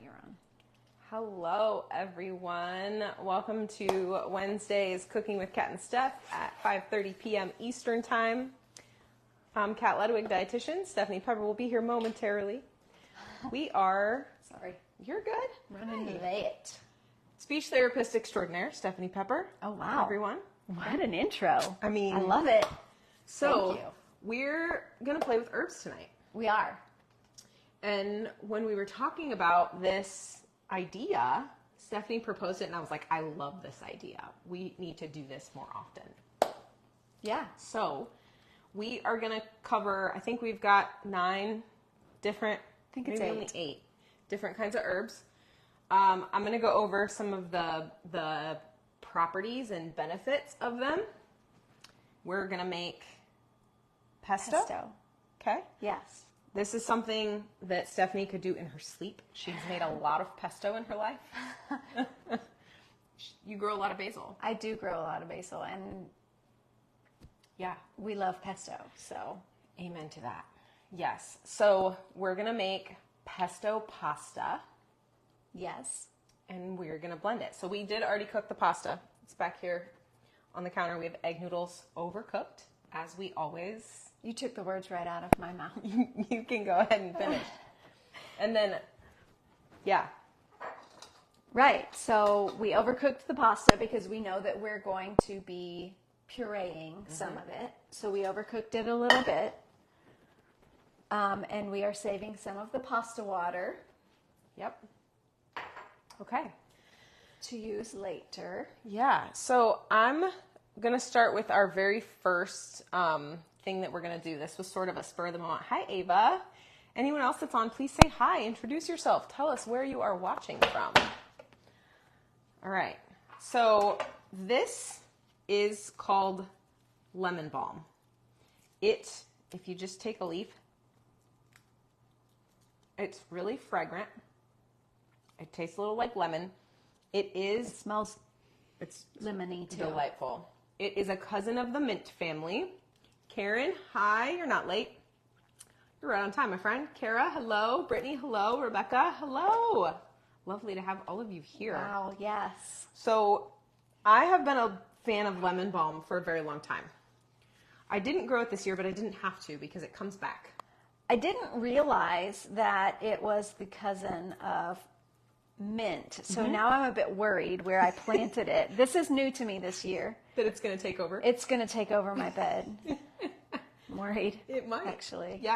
you're on. Hello, everyone. Welcome to Wednesday's Cooking with Kat and Steph at 5:30 p.m. Eastern Time. I'm Kat Ledwig, dietitian. Stephanie Pepper will be here momentarily. We are... Sorry. You're good. Running late. Speech therapist extraordinaire, Stephanie Pepper. Oh, wow. Everyone. What an intro. I mean... I love it. So, Thank you. We're going to play with herbs tonight. We are. And when we were talking about this idea, Stephanie proposed it, and I was like, I love this idea. We need to do this more often. Yeah. So we are going to cover, I think we've got 9 different, I think it's maybe 8. only 8 different kinds of herbs. I'm going to go over some of the properties and benefits of them. We're going to make pesto. Okay. Yes. This is something that Stephanie could do in her sleep. She's made a lot of pesto in her life. You grow a lot of basil. I do grow a lot of basil, and Yeah. we love pesto, so. Amen to that. Yes. So we're going to make pesto pasta, Yes. and we're going to blend it. So we did already cook the pasta. It's back here on the counter. We have egg noodles overcooked, as we always... You took the words right out of my mouth. You can go ahead and finish. And then, yeah. Right. So we overcooked the pasta because we know that we're going to be pureeing some of it. So we overcooked it a little bit. And we are saving some of the pasta water. Yep. Okay. To use later. Yeah. So I'm going to start with our very first thing that we're going to do. This was sort of a spur of the moment. Hi, Ava. Anyone else that's on, please say hi. Introduce yourself. Tell us where you are watching from. All right. So this is called lemon balm. If you just take a leaf, it's really fragrant. It tastes a little like lemon. It smells lemony too. Delightful. It is a cousin of the mint family. Karen, hi, you're not late. You're right on time, my friend. Kara, hello. Brittany, hello. Rebecca, hello. Lovely to have all of you here. Wow, yes. So I have been a fan of lemon balm for a very long time. I didn't grow it this year, but I didn't have to because it comes back. I didn't realize that it was the cousin of mint. So now I'm a bit worried where I planted it. This is new to me this year. That it's going to take over? It's going to take over my bed. I'm worried. It might. Actually. Yeah.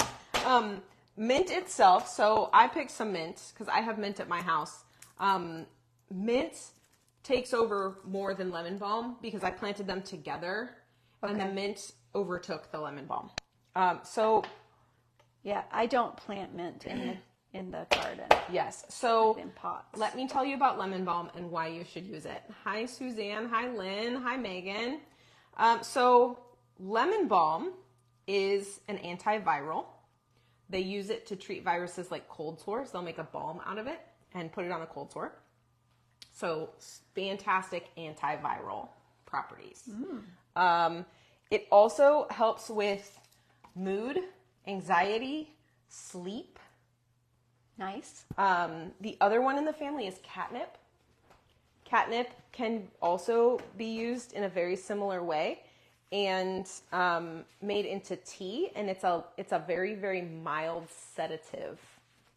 Mint itself, so I picked some mint because I have mint at my house. Mint takes over more than lemon balm because I planted them together and the mint overtook the lemon balm. Yeah, I don't plant mint in the garden. Yes. So in pots. Let me tell you about lemon balm and why you should use it. Hi, Suzanne. Hi, Lynn. Hi, Megan. So lemon balm is an antiviral. They use it to treat viruses like cold sores. They'll make a balm out of it and put it on a cold sore. So fantastic antiviral properties. It also helps with mood, anxiety, sleep. Nice. The other one in the family is catnip. Catnip can also be used in a very similar way and made into tea, and it's a very, very mild sedative.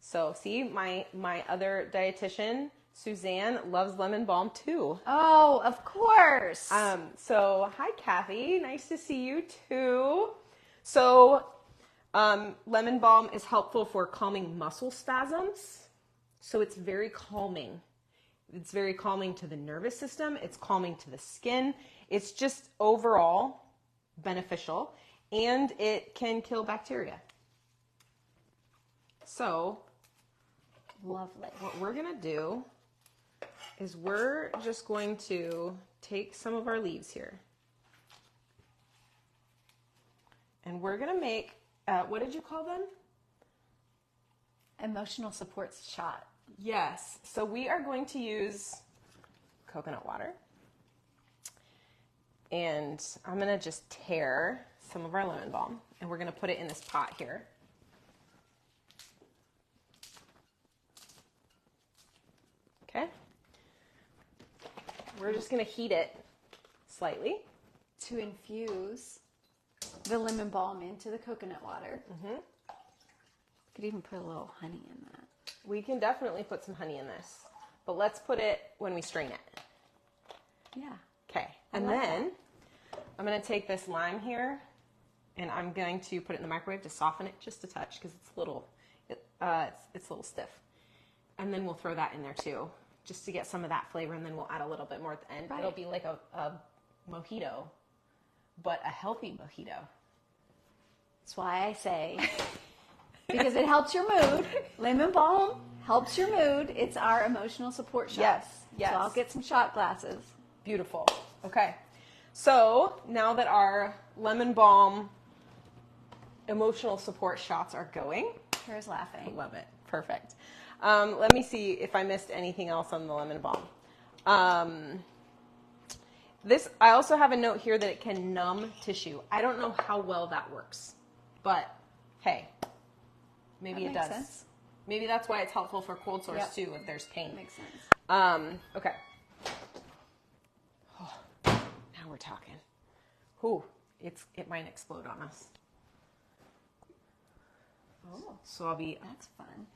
So see, my other dietitian, Suzanne, loves lemon balm too. Oh, of course. So hi, Kathy. Nice to see you too. So lemon balm is helpful for calming muscle spasms. So it's very calming. It's very calming to the nervous system. It's calming to the skin. It's just overall beneficial, and it can kill bacteria. So lovely. What we're going to do is we're just going to take some of our leaves here. And we're going to make, what did you call them? Emotional support shot. Yes. So we are going to use coconut water. And I'm going to just tear some of our lemon balm. And we're going to put it in this pot here. Okay. We're just going to heat it slightly. To infuse the lemon balm into the coconut water. Mm-hmm. Could even put a little honey in that. We can definitely put some honey in this, but let's put it when we strain it. Yeah. Okay. And then I'm going to take this lime here and I'm going to put it in the microwave to soften it just a touch because it's a little, it's a little stiff. And then we'll throw that in there too, just to get some of that flavor, and then we'll add a little bit more at the end. Right. It'll be like a mojito, but a healthy mojito. That's why I say, because it helps your mood. Lemon balm helps your mood. It's our emotional support shot. Yes, yes. So I'll get some shot glasses. Beautiful. Okay. So now that our lemon balm emotional support shots are going. Kara's laughing. I love it. Perfect. Let me see if I missed anything else on the lemon balm. I also have a note here that it can numb tissue. I don't know how well that works, but hey, maybe it does. Sense. Maybe that's why it's helpful for cold sores too, if there's pain. Makes sense. Okay. Oh, now we're talking. Ooh, it might explode on us. Oh, so I'll be. That's fun.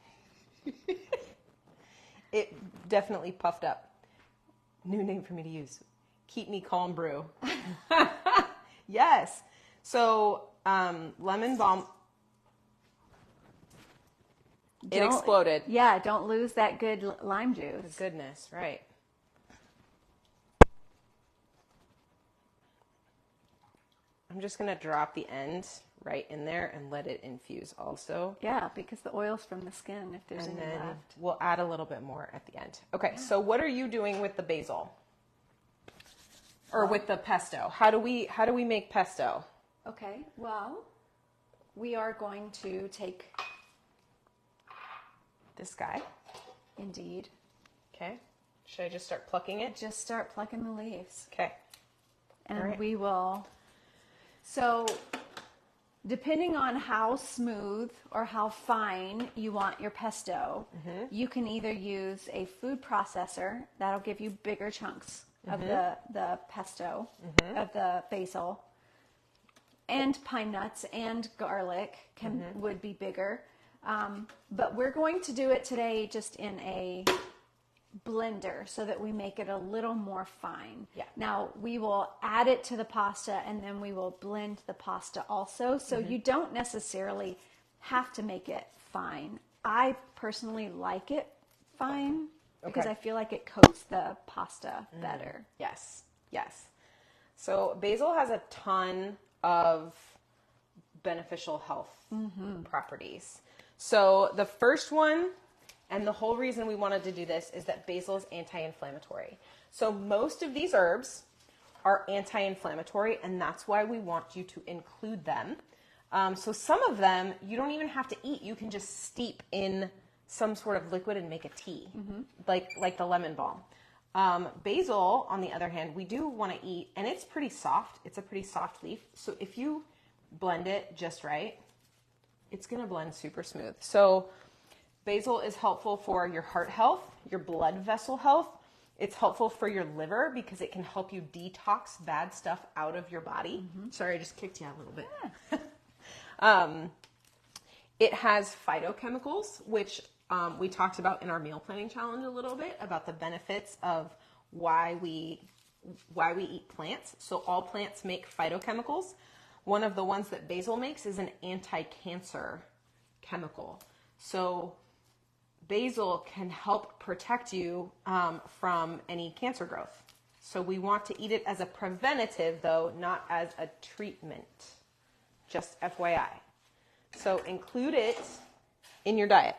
It definitely puffed up. New name for me to use. Keep me calm brew. Yes. So lemon balm. It exploded. Yeah, don't lose that good lime juice. Goodness, right. I'm just going to drop the end right in there and let it infuse also. Yeah, because the oil's from the skin if there's any left. We'll add a little bit more at the end. Okay, so what are you doing with the basil? Or with the pesto? How do we make pesto? Okay, well, we are going to take this guy. Indeed. Okay. Should I just start plucking it? Just start plucking the leaves. Okay. And we will. So, depending on how smooth or how fine you want your pesto, you can either use a food processor. That'll give you bigger chunks of the pesto, of the basil. And pine nuts and garlic would be bigger. But we're going to do it today just in a blender so that we make it a little more fine. Yeah. Now we will add it to the pasta and then we will blend the pasta also. So you don't necessarily have to make it fine. I personally like it fine because I feel like it coats the pasta better. Yes. Yes. So basil has a ton of beneficial health properties. So the first one, and the whole reason we wanted to do this, is that basil is anti-inflammatory. So most of these herbs are anti-inflammatory, and that's why we want you to include them. So some of them you don't even have to eat. You can just steep in some sort of liquid and make a tea, like the lemon balm. Basil, on the other hand, we do want to eat, and it's pretty soft. It's a pretty soft leaf. So if you blend it just right, it's going to blend super smooth. So basil is helpful for your heart health, your blood vessel health. It's helpful for your liver because it can help you detox bad stuff out of your body. Sorry, I just kicked you out a little bit. It has phytochemicals, which we talked about in our meal planning challenge a little bit, about the benefits of why we eat plants. So all plants make phytochemicals. One of the ones that basil makes is an anti-cancer chemical. So basil can help protect you from any cancer growth. So we want to eat it as a preventative, though, not as a treatment. Just FYI. So include it in your diet.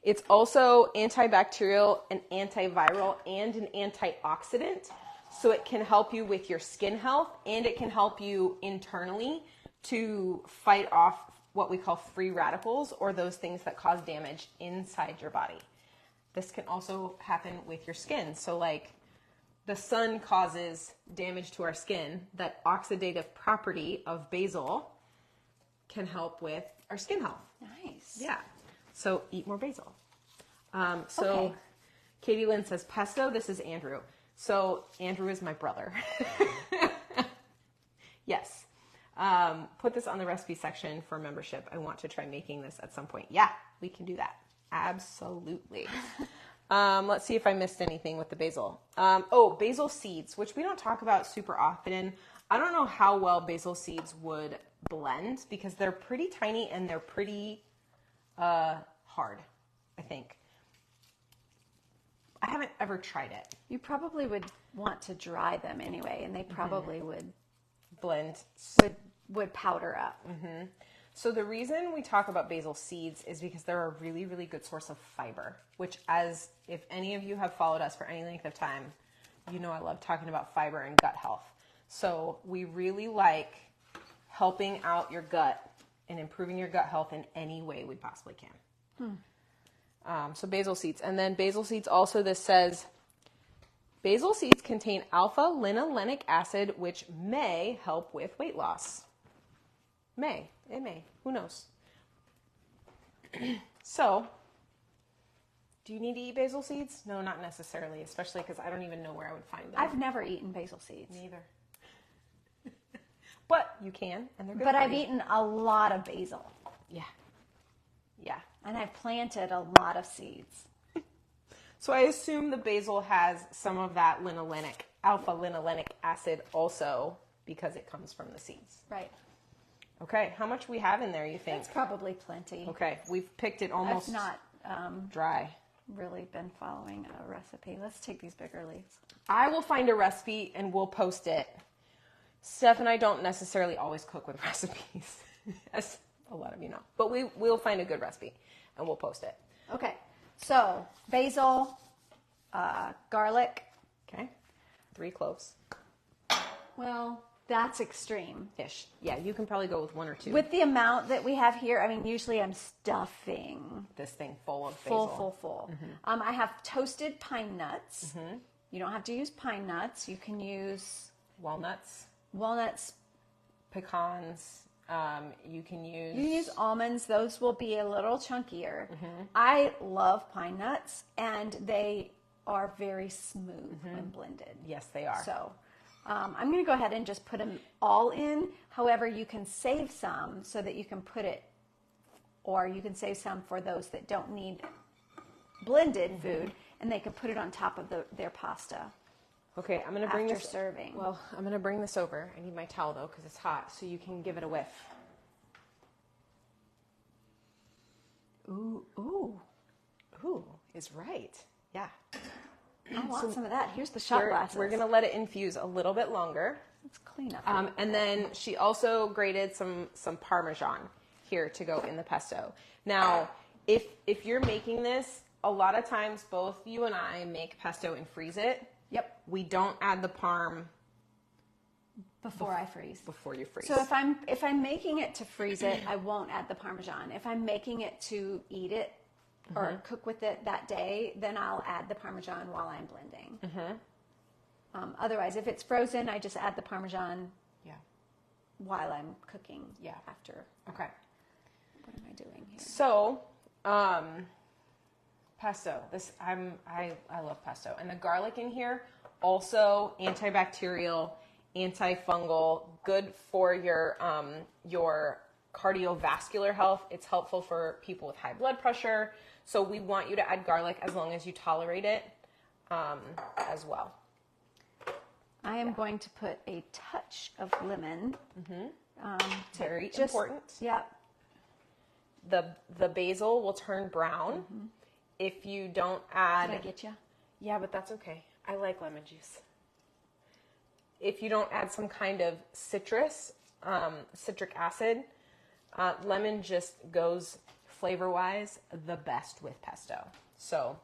It's also antibacterial and antiviral and an antioxidant. So it can help you with your skin health, and it can help you internally to fight off what we call free radicals, or those things that cause damage inside your body. This can also happen with your skin. So like the sun causes damage to our skin, that oxidative property of basil can help with our skin health. Nice. Yeah. So eat more basil. Okay. Katie Lynn says, pesto, this is Andrew. So Andrew is my brother. Yes. Put this on the recipe section for membership. I want to try making this at some point. Yeah, we can do that. Absolutely. Let's see if I missed anything with the basil. Basil seeds, which we don't talk about super often. I don't know how well basil seeds would blend because they're pretty tiny and they're pretty hard, I think. I haven't ever tried it. You probably would want to dry them anyway, and they probably would blend, would powder up. Mm-hmm. So the reason we talk about basil seeds is because they're a really, really good source of fiber, which, as if any of you have followed us for any length of time, you know I love talking about fiber and gut health. So we really like helping out your gut and improving your gut health in any way we possibly can. So basil seeds. And then basil seeds also, this says, basil seeds contain alpha-linolenic acid, which may help with weight loss. It may. Who knows? So, do you need to eat basil seeds? No, not necessarily, especially because I don't even know where I would find them. I've never eaten basil seeds. Me either. But you can, and they're good. But I've eaten a lot of basil. Yeah. And I've planted a lot of seeds. So I assume the basil has some of that alpha-linolenic acid also because it comes from the seeds. Right. Okay, how much we have in there, you think? It's probably plenty. Okay, we've picked it almost dry. Really been following a recipe. Let's take these bigger leaves. I will find a recipe and we'll post it. Steph and I don't necessarily always cook with recipes, as a lot of you know. But we'll find a good recipe and we'll post it. Okay, so basil, garlic. Okay, 3 cloves. Well, that's extreme-ish. Yeah, you can probably go with 1 or 2. With the amount that we have here, I mean, usually I'm stuffing this thing full of basil. Full. Mm-hmm. I have toasted pine nuts. Mm-hmm. You don't have to use pine nuts. You can use walnuts, pecans. You can use almonds. Those will be a little chunkier. Mm-hmm. I love pine nuts, and they are very smooth when blended. Yes, they are. So I'm going to go ahead and just put them all in. However, you can save some so that you can put it, or you can save some for those that don't need blended food, and they can put it on top of their pasta. Okay, I'm going to bring after serving. Well, I'm going to bring this over. I need my towel though because it's hot, so you can give it a whiff. Ooh is right. Yeah. I want some of that. Here's the shot glasses. We're going to let it infuse a little bit longer. Let's clean up. And then she also grated some Parmesan here to go in the pesto. Now, if you're making this, a lot of times both you and I make pesto and freeze it. Yep. We don't add the parm before I freeze. Before you freeze. So if I'm making it to freeze it, I won't add the Parmesan. If I'm making it to eat it or cook with it that day, then I'll add the Parmesan while I'm blending. Mm-hmm. Otherwise, if it's frozen, I just add the Parmesan. Yeah. While I'm cooking. Yeah. After. Okay. What am I doing here? So, pesto. I love pesto, and the garlic in here also antibacterial, antifungal, good for your cardiovascular health. It's helpful for people with high blood pressure. So we want you to add garlic as long as you tolerate it, as well. I am going to put a touch of lemon. Very important. Yeah. The basil will turn brown. If you don't add... Did I get you? Yeah, but that's okay. I like lemon juice. If you don't add some kind of citric acid, lemon just goes flavor-wise the best with pesto. So...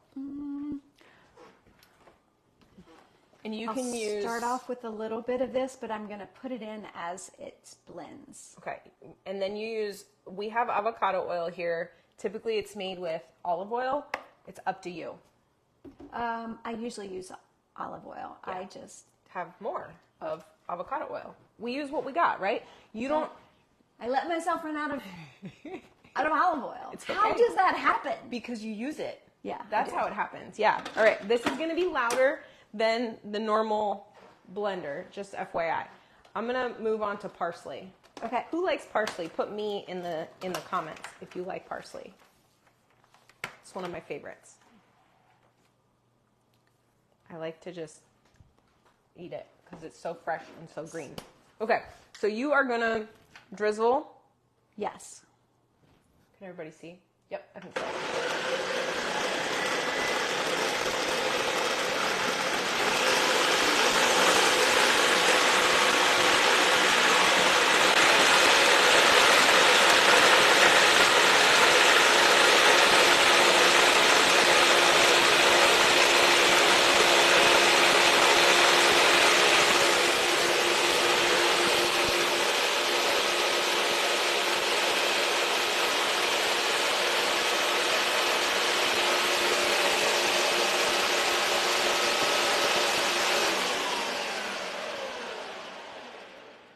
And you can start off with a little bit of this, but I'm going to put it in as it blends. Okay. And then we have avocado oil here. Typically it's made with olive oil. It's up to you. I usually use olive oil. Yeah. I just have more of avocado oil. We use what we got, right? You don't... I let myself run out of olive oil. It's okay. How does that happen? Because you use it. Yeah. That's how it happens. Yeah. All right. This is going to be louder than the normal blender, just FYI. I'm going to move on to parsley. Okay. Who likes parsley? Put me in the comments if you like parsley. It's one of my favorites. I like to just eat it because it's so fresh and so green. Okay. So you are going to drizzle. Yes. Can everybody see? Yep, I think so.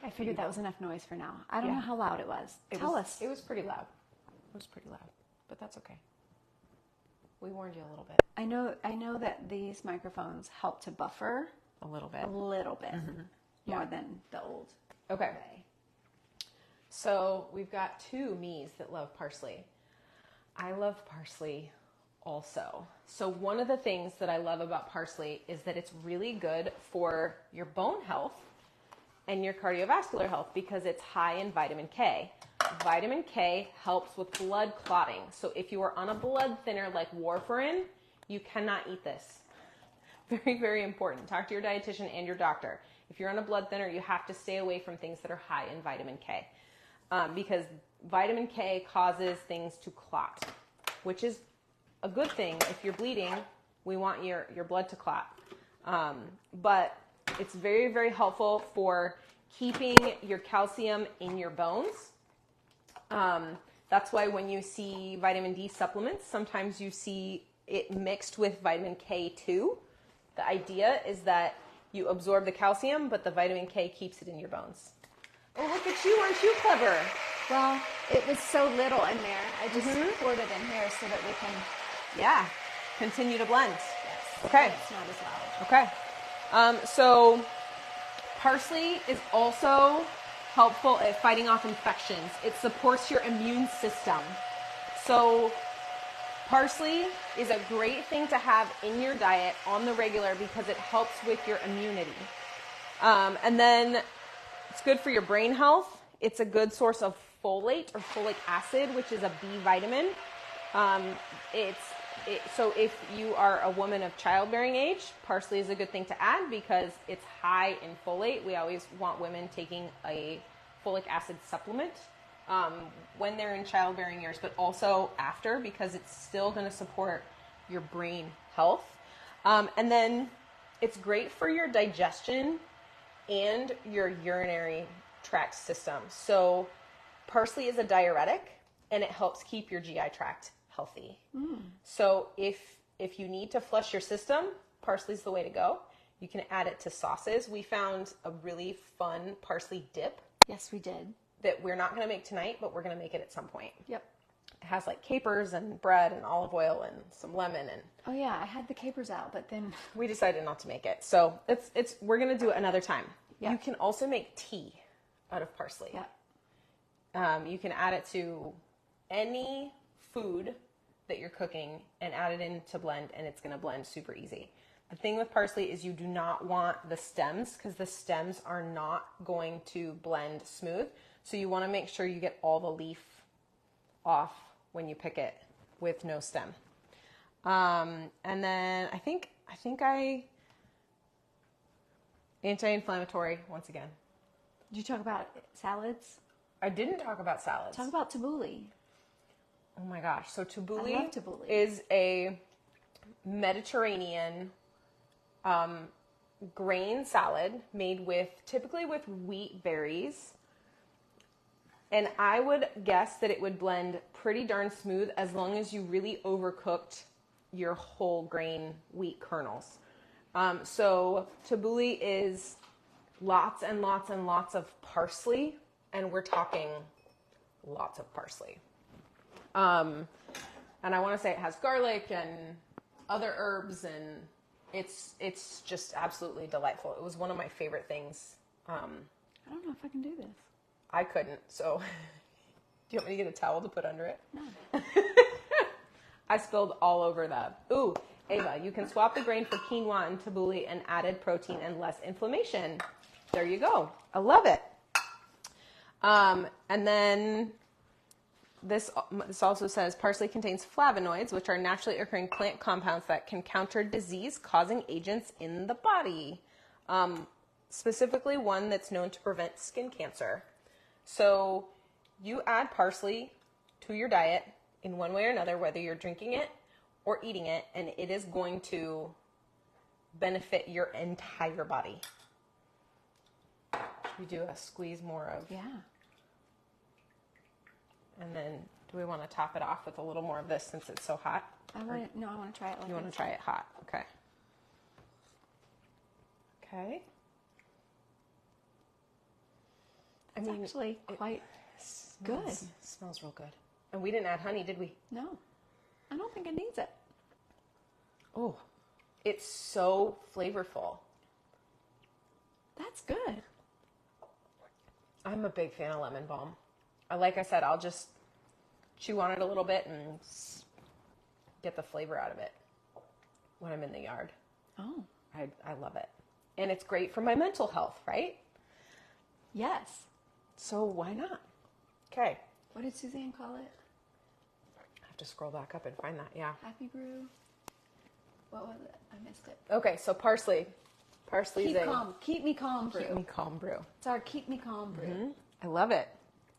I figured that was enough noise for now. I don't know how loud it was. Tell us. It was pretty loud. It was pretty loud, but that's okay. We warned you a little bit. I know that these microphones help to buffer A little bit. More than the old. Okay. way. So we've got two me's that love parsley. I love parsley also. So one of the things that I love about parsley is that it's really good for your bone health and your cardiovascular health because it's high in vitamin K. Vitamin K helps with blood clotting. So if you are on a blood thinner like warfarin, you cannot eat this. Very, very important. Talk to your dietitian and your doctor. If you're on a blood thinner, you have to stay away from things that are high in vitamin K because vitamin K causes things to clot, which is a good thing. If you're bleeding, we want your blood to clot. But it's very, very helpful for keeping your calcium in your bones. That's why when you see vitamin D supplements, sometimes you see it mixed with vitamin K2. The idea is that you absorb the calcium, but the vitamin K keeps it in your bones. Oh, look at you. Aren't you clever? Well, it was so little in there. I just poured it in here so that we can... Continue to blend. Yes. Okay. It's not as loud. Okay. So parsley is also helpful at fighting off infections. It supports your immune system. So parsley is a great thing to have in your diet on the regular because it helps with your immunity. And then it's good for your brain health. It's a good source of folate or folic acid, which is a B vitamin. So if you are a woman of childbearing age, parsley is a good thing to add because it's high in folate. We always want women taking a folic acid supplement when they're in childbearing years, but also after because it's still going to support your brain health. And then it's great for your digestion and your urinary tract system. So parsley is a diuretic and it helps keep your GI tract healthy. So if you need to flush your system, parsley's the way to go. You can add it to sauces. We found a really fun parsley dip. Yes, we did. That we're not going to make tonight, but we're going to make it at some point. Yep. It has like capers and bread and olive oil and some lemon and... Oh yeah, I had the capers out, but then... We decided not to make it. So we're going to do it another time. Yep. You can also make tea out of parsley. Yep. You can add it to any food that you're cooking and add it in to blend, and it's going to blend super easy. The thing with parsley is you do not want the stems because the stems are not going to blend smooth. So you want to make sure you get all the leaf off when you pick it with no stem. And then I think anti-inflammatory once again. Did you talk about salads? I didn't talk about salads. Talk about tabbouleh. Oh my gosh. So I tabbouleh love tabbouleh. is a Mediterranean grain salad made typically with wheat berries. And I would guess that it would blend pretty darn smooth as long as you really overcooked your whole grain wheat kernels. So tabbouleh is lots and lots and lots of parsley, and we're talking lots of parsley. And I want to say it has garlic and other herbs, and it's just absolutely delightful. It was one of my favorite things. I don't know if I can do this. I couldn't, so do you want me to get a towel to put under it? No. I spilled all over that. Ooh, Ava, you can swap the grain for quinoa and tabbouleh and added protein and less inflammation. There you go. I love it. And then this also says parsley contains flavonoids, which are naturally occurring plant compounds that can counter disease-causing agents in the body. Specifically one that's known to prevent skin cancer. So you add parsley to your diet in one way or another, whether you're drinking it or eating it, and it is going to benefit your entire body. Should we do a squeeze more of? Yeah. And then do we want to top it off with a little more of this since it's so hot? I want to try it like You want to try it hot? Okay. Okay. It's actually quite good. Smells real good. And we didn't add honey, did we? No. I don't think it needs it. Oh, it's so flavorful. That's good. I'm a big fan of lemon balm. Like I said, I'll just chew on it a little bit and get the flavor out of it when I'm in the yard. Oh. I love it. And it's great for my mental health, right? Yes. So why not? Okay. What did Suzanne call it? I have to scroll back up and find that, yeah. Happy brew? What was it? I missed it. Okay, so parsley. Parsley's Keep calm. Keep me calm brew. Keep me calm brew. It's our keep me calm brew. Mm-hmm. I love it.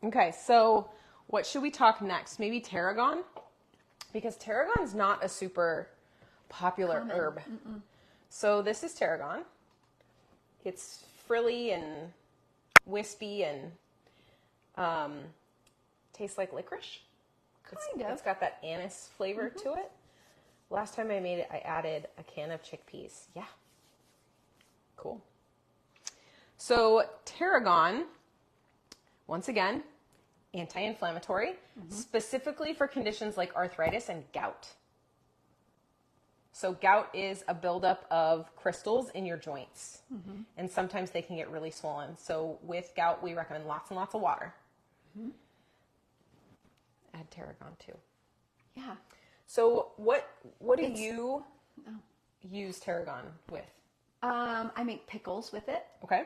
Okay, so what should we talk next? Maybe tarragon? Because tarragon's not a super popular herb. Mm-mm. So this is tarragon. It's frilly and wispy and tastes like licorice. Kind of. It's got that anise flavor to it. Last time I made it, I added a can of chickpeas. Yeah. Cool. So tarragon, once again, anti-inflammatory, specifically for conditions like arthritis and gout. So gout is a buildup of crystals in your joints, and sometimes they can get really swollen. So with gout, we recommend lots and lots of water. Add tarragon too. Yeah. So what do you use tarragon with? I make pickles with it. Okay.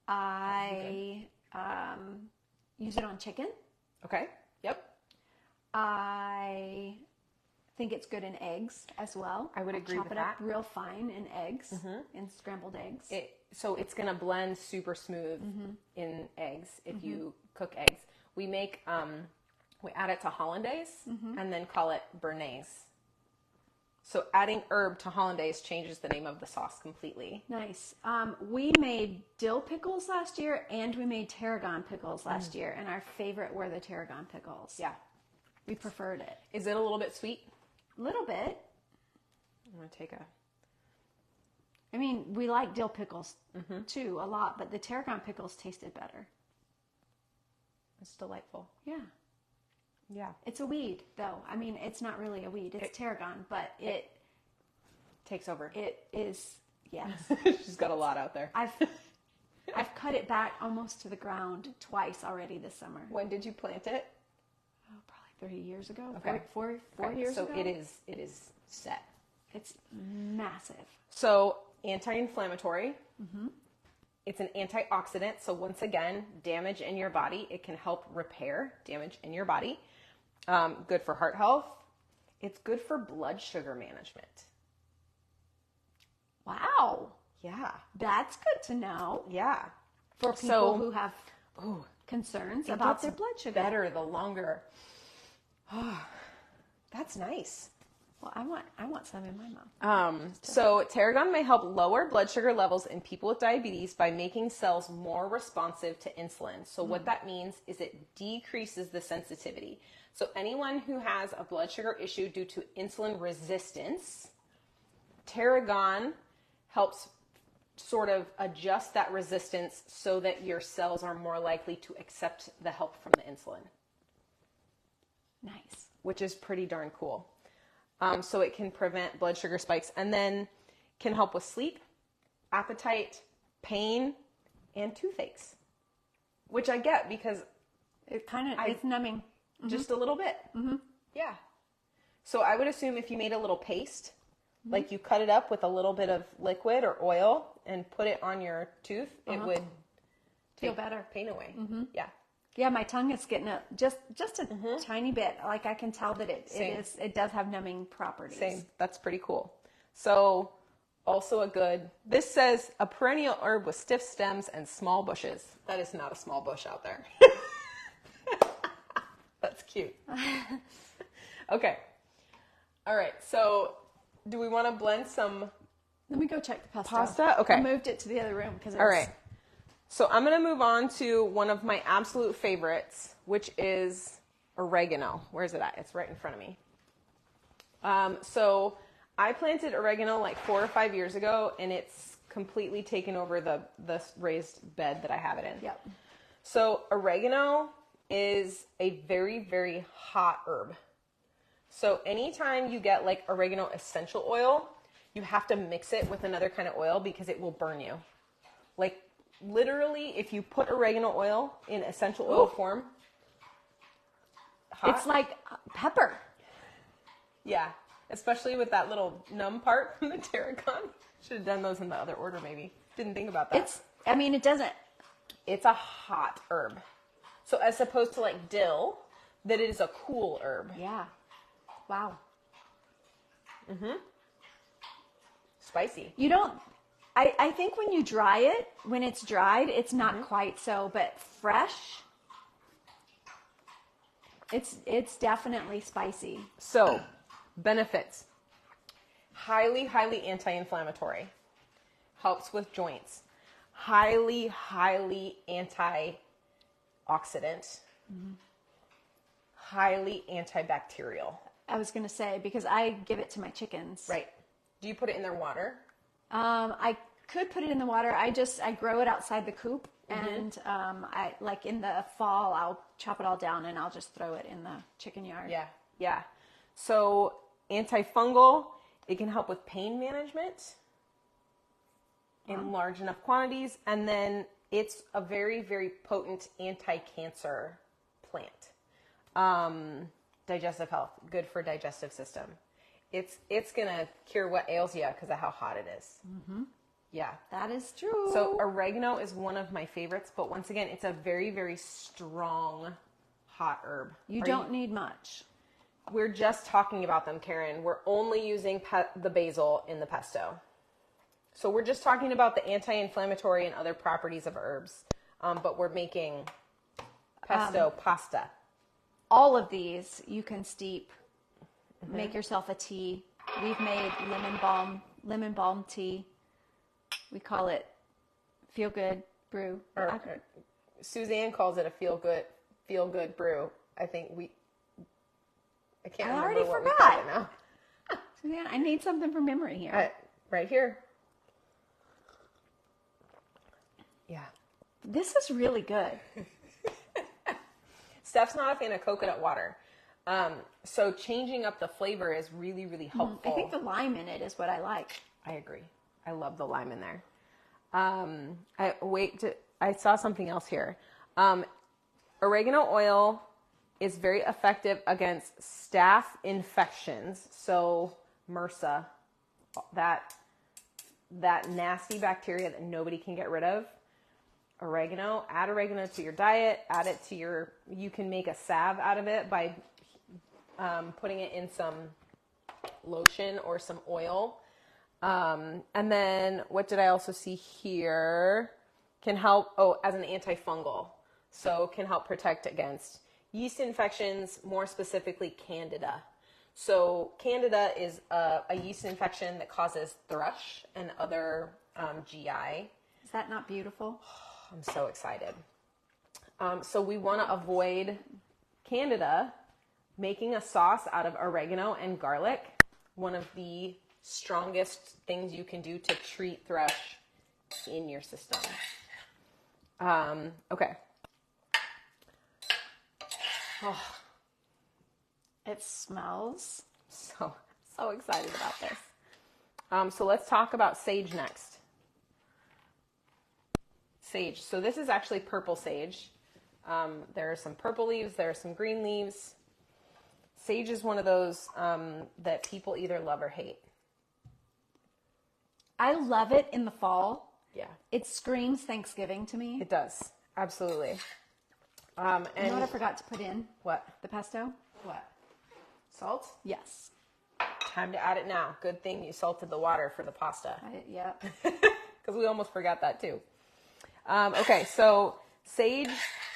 I use it on chicken. Okay. Yep. I think it's good in eggs as well. I would agree with that. Chop it up real fine in eggs, in scrambled eggs. So it's going to blend super smooth in eggs if you cook eggs. We make, we add it to hollandaise and then call it béarnaise. So adding herb to hollandaise changes the name of the sauce completely. Nice. We made dill pickles last year and we made tarragon pickles last year, and our favorite were the tarragon pickles. Yeah. We preferred it. Is it a little bit sweet? A little bit. I'm going to take a... I mean, we like dill pickles too a lot, but the tarragon pickles tasted better. It's delightful. Yeah. Yeah. It's a weed, though. I mean, it's not really a weed. It's tarragon, but it takes over. It is, yes. She's got a lot out there. I've cut it back almost to the ground twice already this summer. When did you plant it? Oh, probably 3 years ago. Okay. Four years ago. So it is set. It's massive. So anti-inflammatory. It's an antioxidant. So once again, damage in your body. It can help repair damage in your body. Good for heart health. It's good for blood sugar management. Wow. Yeah. That's good to know. Yeah. For people who have concerns about gets their blood sugar. Better the longer. Oh, that's nice. Well, I want some in my mouth. So tarragon may help lower blood sugar levels in people with diabetes by making cells more responsive to insulin. So what that means is it decreases the sensitivity. So anyone who has a blood sugar issue due to insulin resistance, tarragon helps sort of adjust that resistance so that your cells are more likely to accept the help from the insulin. Nice. which is pretty darn cool. So it can prevent blood sugar spikes and then can help with sleep, appetite, pain, and toothaches, which I get because it's numbing. Just a little bit. Mm-hmm. Yeah. So I would assume if you made a little paste, like you cut it up with a little bit of liquid or oil and put it on your tooth, it would feel better, pain away. Yeah. Yeah, my tongue is getting just a tiny bit. Like I can tell that it does have numbing properties. Same. That's pretty cool. So also this says a perennial herb with stiff stems and small bushes. That is not a small bush out there. That's cute. Okay. All right. So do we want to blend some? Let me go check the pasta? Okay. I moved it to the other room because all right. So I'm going to move on to one of my absolute favorites, which is oregano. Where's it at? It's right in front of me. So I planted oregano like 4 or 5 years ago, and it's completely taken over the raised bed that I have it in. Yep. So oregano is a very, very hot herb. So anytime you get like oregano essential oil, you have to mix it with another kind of oil because it will burn you. Like literally, if you put oregano oil in essential oil form, it's like pepper. Yeah, especially with that little numb part from the tarragon. Should have done those in the other order, maybe. Didn't think about that. It's a hot herb. So as opposed to like dill, that it is a cool herb. Yeah. Wow. Spicy. You don't, I think when you dry it, when it's dried, it's not quite so, but fresh, it's definitely spicy. So, benefits. Highly, highly anti-inflammatory. Helps with joints. Highly, highly antioxidant. Highly antibacterial. I was going to say, because I give it to my chickens. Right. Do you put it in their water? I could put it in the water. I grow it outside the coop, and I like in the fall I'll chop it all down and I'll just throw it in the chicken yard. Yeah. So antifungal, it can help with pain management in large enough quantities, and then it's a very, very potent anti-cancer plant. Digestive health, good for digestive system. It's gonna cure what ails you because of how hot it is. Yeah, that is true. So oregano is one of my favorites, but once again, it's a very, very strong hot herb. You don't need much. We're just talking about them, Karen. We're only using the basil in the pesto. So we're just talking about the anti-inflammatory and other properties of herbs, but we're making pesto pasta. All of these you can steep, make yourself a tea. We've made lemon balm tea. We call it feel good brew. Suzanne calls it a feel good brew. I can't remember already what forgot. we call it now. Suzanne, I need something from memory here. Right here. Yeah. This is really good. Steph's not a fan of coconut water. So changing up the flavor is really, really helpful. I think the lime in it is what I like. I agree. I love the lime in there. I saw something else here. Oregano oil is very effective against staph infections. So MRSA, that nasty bacteria that nobody can get rid of. Add oregano to your diet, you can make a salve out of it by putting it in some lotion or some oil. And then what did I also see here? Can help, as an antifungal. So can help protect against yeast infections, more specifically Candida. So Candida is a yeast infection that causes thrush and other GI. Is that not beautiful? I'm so excited. So we want to avoid Candida, making a sauce out of oregano and garlic, one of the strongest things you can do to treat thrush in your system. Okay. It smells. So excited about this. So let's talk about sage next. Sage. So this is actually purple sage. There are some purple leaves. There are some green leaves. Sage is one of those that people either love or hate. I love it in the fall. Yeah. It screams Thanksgiving to me. It does. Absolutely. And you know what I forgot to put in? What? The pesto? What? Salt? Yes. Time to add it now. Good thing you salted the water for the pasta. Yep. Because we almost forgot that too. Okay, so sage,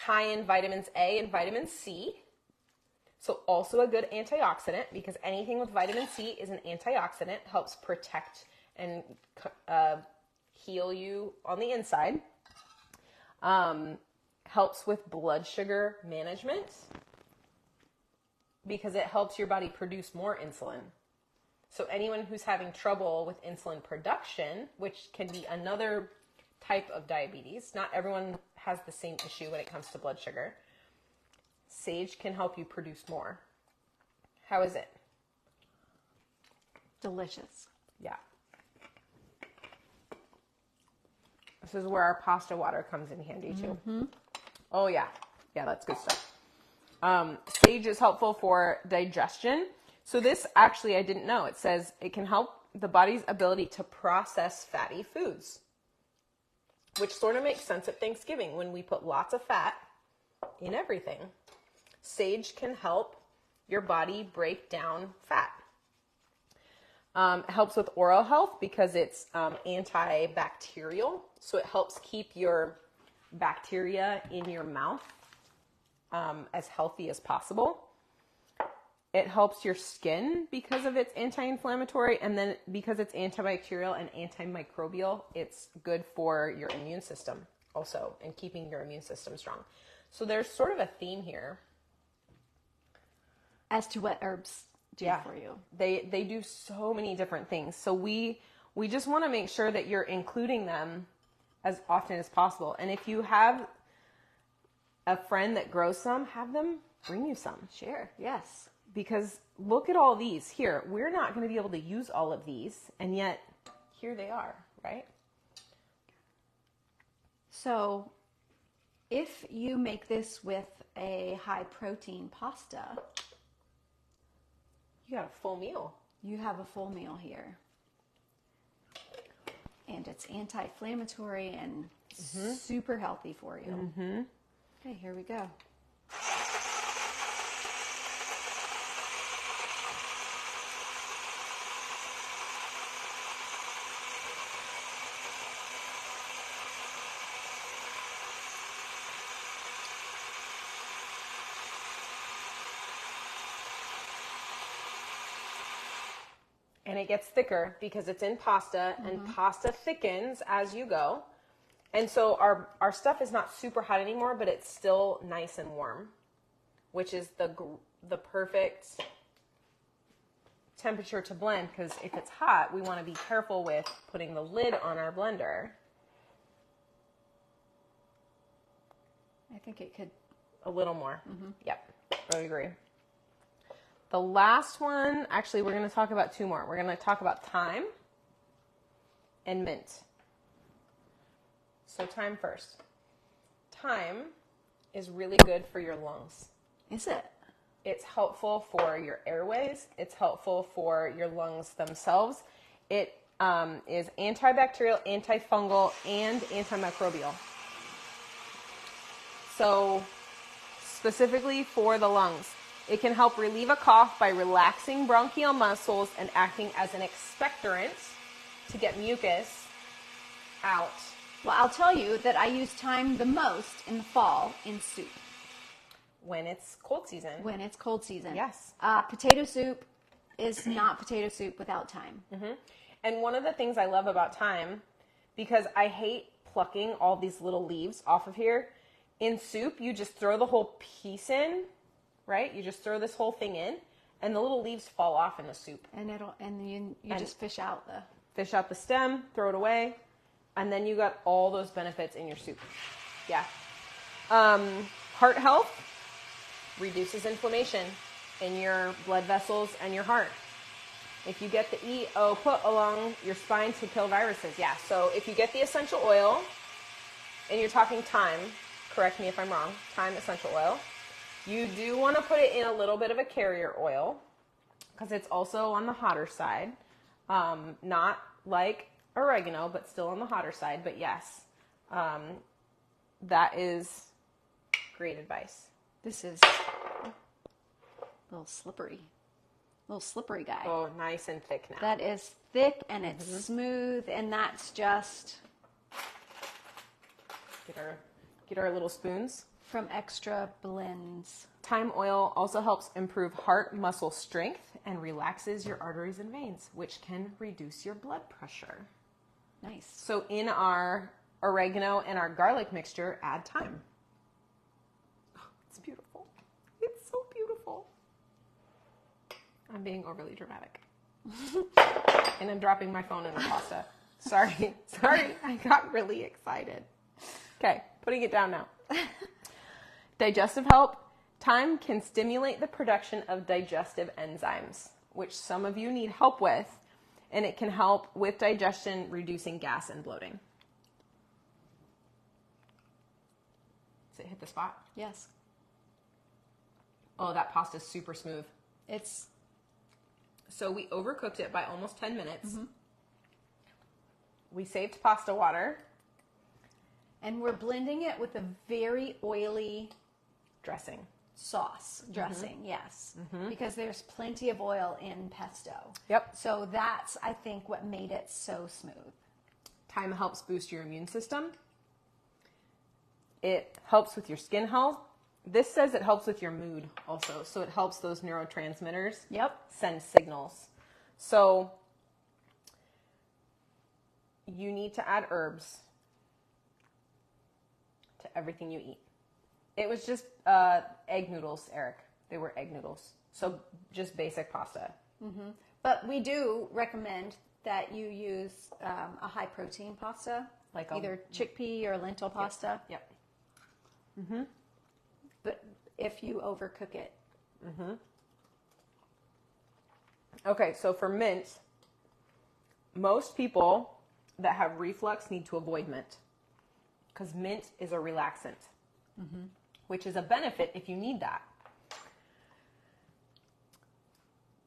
high in vitamins A and vitamin C. So also a good antioxidant, because anything with vitamin C is an antioxidant, helps protect and heal you on the inside. Helps with blood sugar management, because it helps your body produce more insulin. So anyone who's having trouble with insulin production, which can be another type of diabetes, not everyone has the same issue when it comes to blood sugar. Sage can help you produce more. How is it? Delicious. Yeah. This is where our pasta water comes in handy too. Mm-hmm. Oh yeah. Yeah, that's good stuff. Sage is helpful for digestion. So this actually I didn't know. It says it can help the body's ability to process fatty foods, which sort of makes sense at Thanksgiving when we put lots of fat in everything. Sage can help your body break down fat. It helps with oral health because it's antibacterial. So it helps keep your bacteria in your mouth as healthy as possible. It helps your skin because of its anti-inflammatory, and then because it's antibacterial and antimicrobial, it's good for your immune system also, and keeping your immune system strong. So there's sort of a theme here as to what herbs do for you. They do so many different things. So we just want to make sure that you're including them as often as possible. And if you have a friend that grows some, have them bring you some. Sure. Yes. Because look at all these here. We're not going to be able to use all of these, and yet here they are, right? So if you make this with a high protein pasta, you got a full meal. You have a full meal here. And it's anti-inflammatory and super healthy for you. Mm-hmm. Okay, here we go. And it gets thicker because it's in pasta, and pasta thickens as you go. And so our stuff is not super hot anymore, but it's still nice and warm, which is the perfect temperature to blend, because if it's hot, we want to be careful with putting the lid on our blender. I think it could. A little more. Mm-hmm. Yep, I agree. The last one, actually, we're going to talk about two more. We're going to talk about thyme and mint. So thyme first. Thyme is really good for your lungs. Is it? It's helpful for your airways. It's helpful for your lungs themselves. It is antibacterial, antifungal, and antimicrobial. So specifically for the lungs. It can help relieve a cough by relaxing bronchial muscles and acting as an expectorant to get mucus out. Well, I'll tell you that I use thyme the most in the fall in soup. When it's cold season. When it's cold season. Yes. Potato soup is not potato soup without thyme. Mm-hmm. And one of the things I love about thyme, because I hate plucking all these little leaves off of here, in soup you just throw the whole piece in, right? You just throw this whole thing in, and the little leaves fall off in the soup. And you just fish out the stem, throw it away, and then you got all those benefits in your soup. Yeah. Heart health reduces inflammation. in your blood vessels and your heart. If you get the EO put along your spine to kill viruses, yeah. So if you get the essential oil, and you're talking thyme, correct me if I'm wrong, thyme essential oil, you do want to put it in a little bit of a carrier oil because it's also on the hotter side. Not like oregano, but still on the hotter side. But yes, that is great advice. This is a little slippery guy. Oh, nice and thick now. That is thick and it's smooth, and that's just get our little spoons. from Extra Blends. Thyme oil also helps improve heart muscle strength and relaxes your arteries and veins, which can reduce your blood pressure. Nice. So in our oregano and our garlic mixture, add thyme. Oh, it's beautiful. It's so beautiful. I'm being overly dramatic. And I'm dropping my phone in the pasta. Sorry, I got really excited. Okay, putting it down now. Digestive help. Thyme can stimulate the production of digestive enzymes, which some of you need help with, and it can help with digestion, reducing gas and bloating. Does it hit the spot? Yes. Oh, that pasta's super smooth. It's So we overcooked it by almost 10 minutes. We saved pasta water. and we're blending it with a very oily Dressing. dressing, yes. Because there's plenty of oil in pesto. Yep. So that's, I think, what made it so smooth. Thyme helps boost your immune system. It helps with your skin health. This says it helps with your mood also. So it helps those neurotransmitters send signals. So you need to add herbs to everything you eat. It was just egg noodles, Eric. They were egg noodles. So just basic pasta. But we do recommend that you use a high protein pasta, Like either chickpea or lentil pasta. Yep. But if you overcook it, Okay, so for mint, most people that have reflux need to avoid mint because mint is a relaxant, which is a benefit if you need that.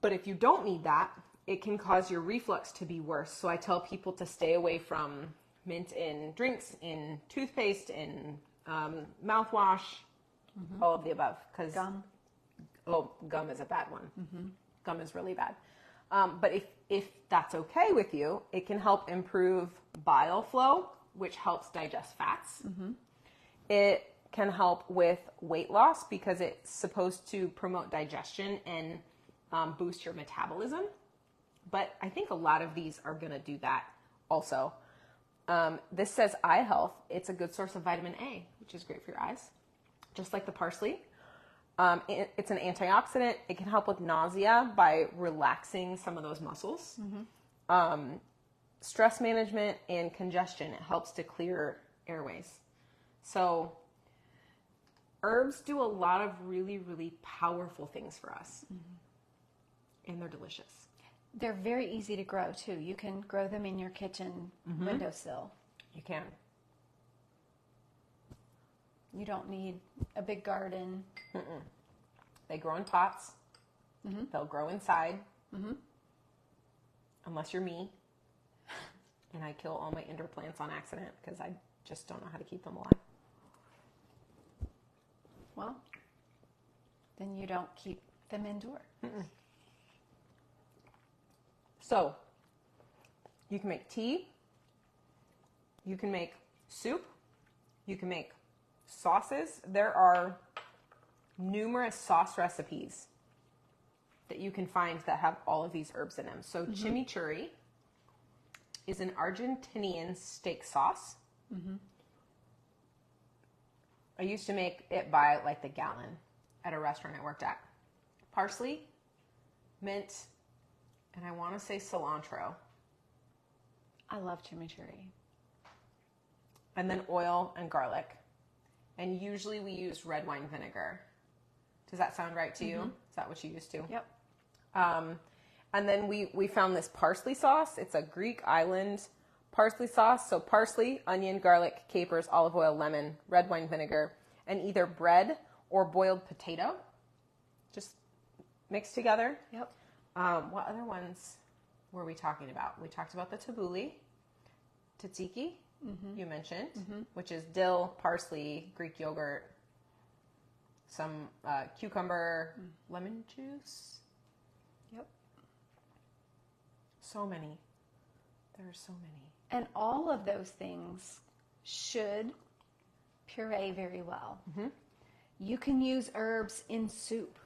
But if you don't need that, it can cause your reflux to be worse. So I tell people to stay away from mint in drinks, in toothpaste, in mouthwash, all of the above. Because gum. Oh, gum is a bad one. Gum is really bad. But if that's okay with you, it can help improve bile flow, which helps digest fats. It can help with weight loss because it's supposed to promote digestion and boost your metabolism. But I think a lot of these are going to do that also. This says eye health. It's a good source of vitamin A, which is great for your eyes, just like the parsley. It's an antioxidant. It can help with nausea by relaxing some of those muscles. Stress management and congestion. It helps to clear airways. So herbs do a lot of really, really powerful things for us. And they're delicious. They're very easy to grow, too. You can grow them in your kitchen windowsill. You can. You don't need a big garden. They grow in pots. They'll grow inside. Unless you're me. And I kill all my indoor plants on accident because I just don't know how to keep them alive. Well, then you don't keep them indoor. So, you can make tea. You can make soup. You can make sauces. There are numerous sauce recipes that you can find that have all of these herbs in them. So chimichurri is an Argentinian steak sauce. I used to make it by like the gallon at a restaurant I worked at. Parsley, mint, and I want to say cilantro. I love chimichurri. And then oil and garlic. And usually we use red wine vinegar Does that sound right to you? Is that what you used to? Yep. And then we found this parsley sauce. It's a Greek island parsley sauce. So parsley, onion, garlic, capers, olive oil, lemon, red wine vinegar, and either bread or boiled potato. Just mixed together. Yep. What other ones were we talking about? We talked about the tabbouleh, tzatziki, you mentioned, which is dill, parsley, Greek yogurt, some cucumber, lemon juice. Yep. So many. There are so many. And all of those things should puree very well. You can use herbs in soup.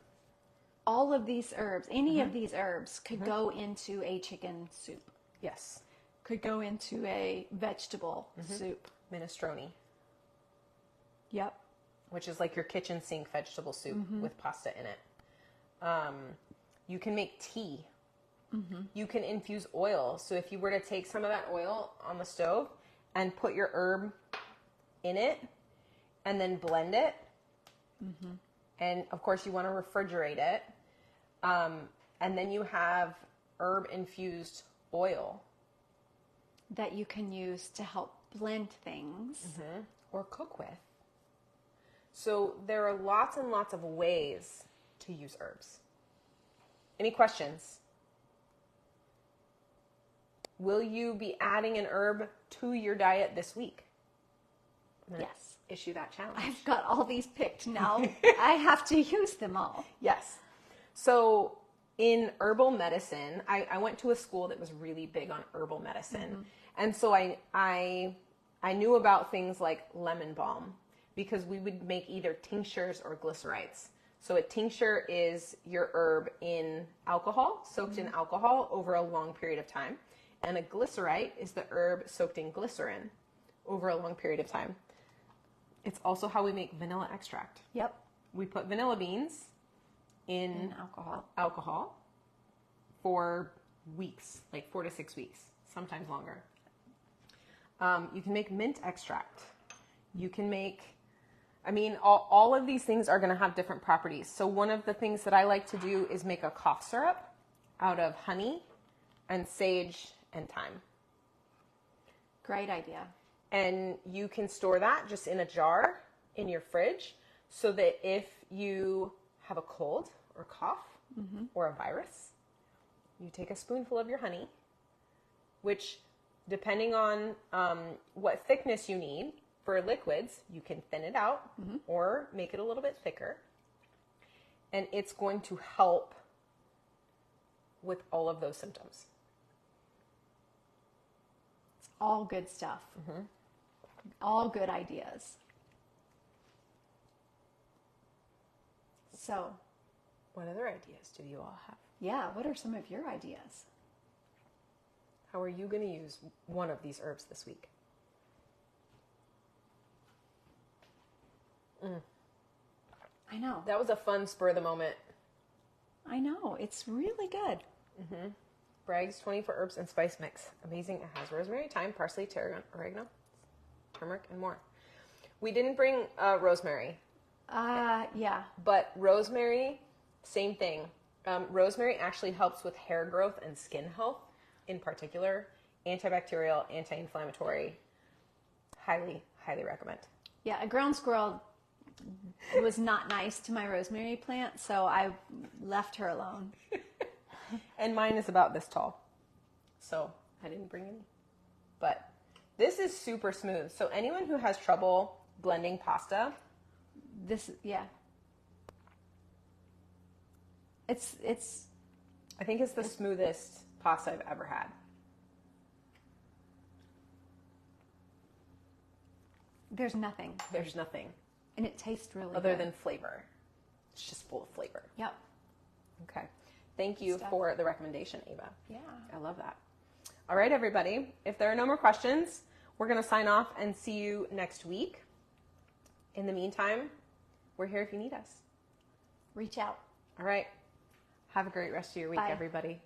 All of these herbs, any of these herbs could go into a chicken soup. Yes. Could go into a vegetable soup. Minestrone, Yep. which is like your kitchen sink vegetable soup with pasta in it. You can make tea. You can infuse oil. So if you were to take some of that oil on the stove and put your herb in it and then blend it, and of course you want to refrigerate it, and then you have herb infused oil That you can use to help blend things. or cook with. So there are lots and lots of ways to use herbs. Any questions? Will you be adding an herb to your diet this week? Yes. Issue that challenge. I've got all these picked now. I have to use them all. Yes. So in herbal medicine, I went to a school that was really big on herbal medicine. And so I knew about things like lemon balm because we would make either tinctures or glycerites. So a tincture is your herb in alcohol, soaked in alcohol over a long period of time. And a glycerite is the herb soaked in glycerin over a long period of time. It's also how we make vanilla extract. Yep. We put vanilla beans in alcohol for weeks, like 4 to 6 weeks, sometimes longer. You can make mint extract. You can make, all of these things are going to have different properties. So one of the things that I like to do is make a cough syrup out of honey and sage and thyme. Great idea. And you can store that just in a jar in your fridge so that if you have a cold or cough or a virus, you take a spoonful of your honey, which depending on what thickness you need for liquids, you can thin it out or make it a little bit thicker. And it's going to help with all of those symptoms. All good stuff. All good ideas. So, what other ideas do you all have? Yeah, what are some of your ideas? How are you going to use one of these herbs this week? I know. That was a fun spur of the moment. I know. It's really good. Bragg's 24 herbs and spice mix. Amazing. It has rosemary, thyme, parsley, tarragon, oregano, turmeric, and more. We didn't bring rosemary. Yeah. But rosemary, same thing. Rosemary actually helps with hair growth and skin health in particular. Antibacterial, anti-inflammatory. Highly, highly recommend. Yeah, a ground squirrel was not nice to my rosemary plant, so I left her alone. And mine is about this tall. So I didn't bring any. But this is super smooth. So anyone who has trouble blending pasta. Yeah. It's I think it's the smoothest pasta I've ever had. There's nothing. There's nothing. And it tastes really other good. than flavor. It's just full of flavor. Yep. Okay. Thank you for the recommendation, Ava. Yeah. I love that. All right, everybody. If there are no more questions, we're going to sign off and see you next week. In the meantime, we're here if you need us. Reach out. All right. Have a great rest of your week, Bye. everybody.